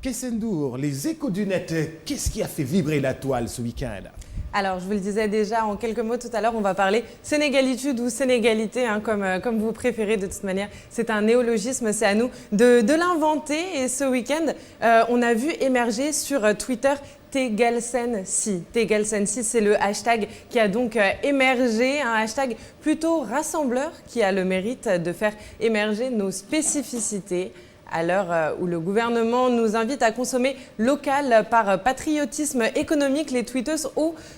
Kessendour, les échos du net, qu'est-ce qui a fait vibrer la toile ce week-end? Alors, je vous le disais déjà en quelques mots tout à l'heure, on va parler sénégalitude ou sénégalité, hein, comme vous préférez de toute manière. C'est un néologisme, c'est à nous de l'inventer. Et ce week-end, on a vu émerger sur Twitter Tegalsen-Si. Tegalsen-Si, c'est le hashtag qui a donc émergé, un hashtag plutôt rassembleur qui a le mérite de faire émerger nos spécificités. À l'heure où le gouvernement nous invite à consommer local par patriotisme économique, les tweeteuses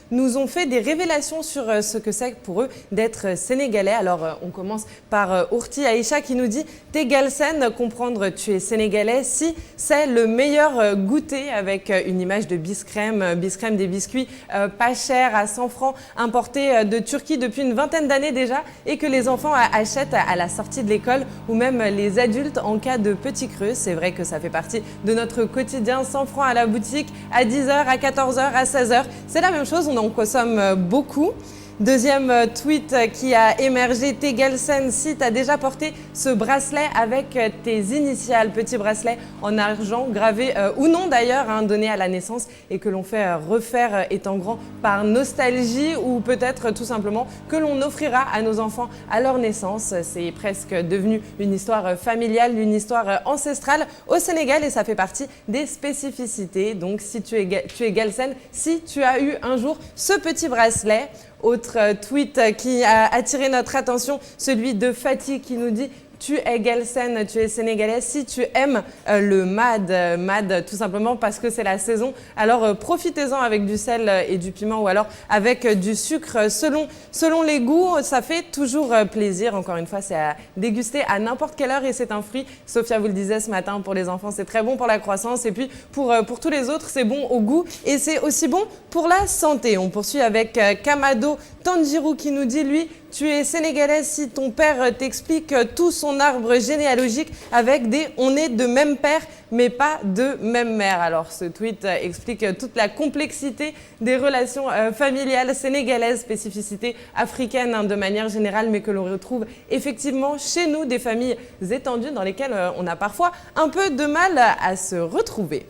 nous ont fait des révélations sur ce que c'est pour eux d'être sénégalais. Alors on commence par Ourti Aïcha qui nous dit « Tegalsen, comprendre tu es sénégalais, si c'est le meilleur goûter » avec une image de Biscrème, Biscrème des biscuits pas chers à 100 francs importés de Turquie depuis une vingtaine d'années déjà et que les enfants achètent à la sortie de l'école ou même les adultes en cas de petits creux. C'est vrai que ça fait partie de notre quotidien. 100 francs à la boutique, à 10h, à 14h, à 16h. C'est la même chose, on en consomme beaucoup. Deuxième tweet qui a émergé, Tegalsen, si tu as déjà porté ce bracelet avec tes initiales, petit bracelet en argent gravé ou non d'ailleurs, hein, donné à la naissance et que l'on fait refaire étant grand par nostalgie ou peut-être tout simplement que l'on offrira à nos enfants à leur naissance. C'est presque devenu une histoire familiale, une histoire ancestrale au Sénégal et ça fait partie des spécificités. Donc si tu es Galsen, si tu as eu un jour ce petit bracelet. Autre tweet qui a attiré notre attention, celui de Fatih qui nous dit « Tu es Galsen, tu es sénégalais, si tu aimes le mad tout simplement parce que c'est la saison, alors profitez-en avec du sel et du piment ou alors avec du sucre selon les goûts, ça fait toujours plaisir. Encore une fois, c'est à déguster à n'importe quelle heure et c'est un fruit. Sophia vous le disait ce matin, pour les enfants, c'est très bon pour la croissance et puis pour tous les autres, c'est bon au goût et c'est aussi bon pour la santé. On poursuit avec Kamado Tanjiro qui nous dit, lui, tu es sénégalais si ton père t'explique tout son arbre généalogique avec des « on est de même père mais pas de même mère ». Alors ce tweet explique toute la complexité des relations familiales sénégalaises, spécificité africaine hein, de manière générale, mais que l'on retrouve effectivement chez nous, des familles étendues dans lesquelles on a parfois un peu de mal à se retrouver.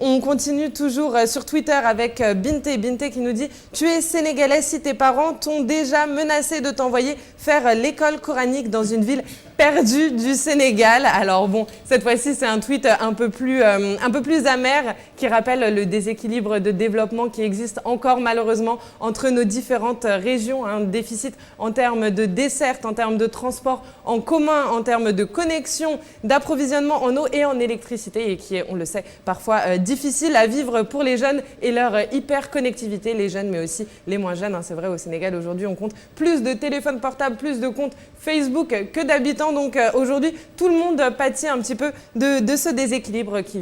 On continue toujours sur Twitter avec Binte qui nous dit « Tu es sénégalais si tes parents t'ont déjà menacé de t'envoyer faire l'école coranique dans une ville perdue du Sénégal ». Alors bon, cette fois-ci, c'est un tweet un peu plus amer qui rappelle le déséquilibre de développement qui existe encore malheureusement entre nos différentes régions. Un déficit en termes de desserte, en termes de transport en commun, en termes de connexion, d'approvisionnement en eau et en électricité et qui est, on le sait, parfois difficile à vivre pour les jeunes et leur hyperconnectivité, les jeunes mais aussi les moins jeunes. Hein, c'est vrai, au Sénégal aujourd'hui, on compte plus de téléphones portables, plus de comptes Facebook que d'habitants. Donc aujourd'hui, tout le monde pâtit un petit peu de ce déséquilibre qui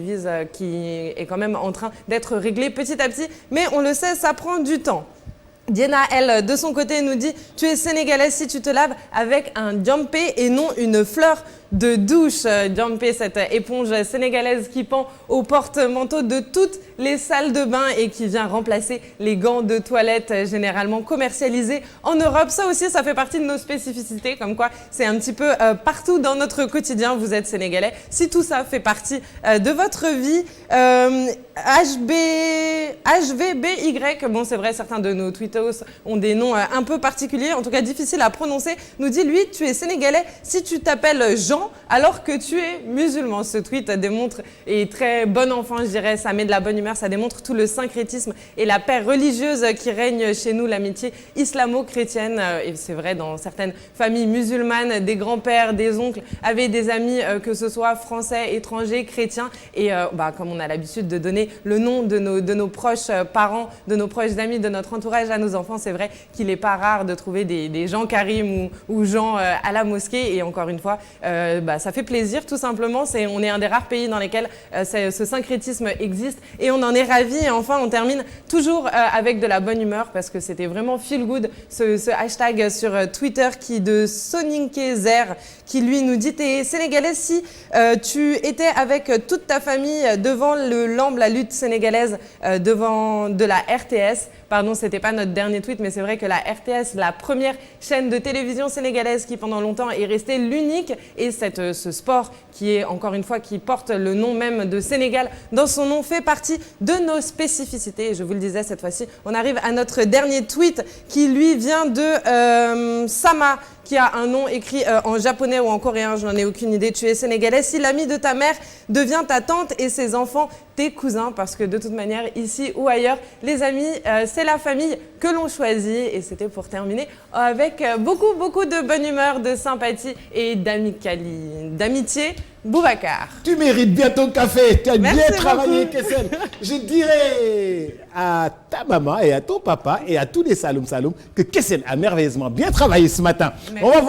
est quand même en train d'être réglé petit à petit. Mais on le sait, ça prend du temps. Diana, elle, de son côté, nous dit « Tu es sénégalaise si tu te laves avec un djampé et non une fleur de douche ». Djampé, cette éponge sénégalaise qui pend au porte-manteau de toutes les salles de bain et qui vient remplacer les gants de toilette généralement commercialisés en Europe. Ça aussi, ça fait partie de nos spécificités, comme quoi c'est un petit peu partout dans notre quotidien. Vous êtes sénégalais. Si tout ça fait partie de votre vie, HVBY, bon c'est vrai, certains de nos tweetos ont des noms un peu particuliers, en tout cas difficiles à prononcer, nous dit lui, tu es sénégalais si tu t'appelles Jean alors que tu es musulman. Ce tweet démontre, et très bon enfant je dirais, ça met de la bonne humeur, ça démontre tout le syncrétisme et la paix religieuse qui règne chez nous, l'amitié islamo-chrétienne. Et c'est vrai, dans certaines familles musulmanes, des grands-pères, des oncles avaient des amis, que ce soit français, étrangers, chrétiens. Et comme on a l'habitude de donner le nom de nos proches parents, de nos proches amis, de notre entourage à nos enfants, c'est vrai qu'il n'est pas rare de trouver des Jean Karim ou Jean à la mosquée. Et encore une fois, ça fait plaisir tout simplement. On est un des rares pays dans lesquels ce syncrétisme existe et on en est ravis. Et enfin, on termine toujours avec de la bonne humeur parce que c'était vraiment feel good ce hashtag sur Twitter de Soninkezer qui lui nous dit « T'es sénégalais si tu étais avec toute ta famille devant le lambe, la lutte sénégalaise de la RTS Pardon, c'était pas notre dernier tweet, mais c'est vrai que la RTS, la première chaîne de télévision sénégalaise qui pendant longtemps est restée l'unique, et ce sport qui est encore une fois qui porte le nom même de Sénégal dans son nom fait partie de nos spécificités. Et je vous le disais, cette fois-ci, on arrive à notre dernier tweet qui lui vient de Sama, qui a un nom écrit en japonais ou en coréen, je n'en ai aucune idée. Tu es sénégalais. Si l'ami de ta mère devient ta tante et ses enfants tes cousins, parce que de toute manière, ici ou ailleurs, les amis, c'est la famille que l'on choisit. Et c'était pour terminer avec beaucoup de bonne humeur, de sympathie et d'amitié. Boubacar. Tu mérites bien ton café. Tu as Merci bien travaillé, beaucoup. Kessel. Je dirais à ta maman et à ton papa et à tous les Saloum que Kessel a merveilleusement bien travaillé ce matin. Merci. On va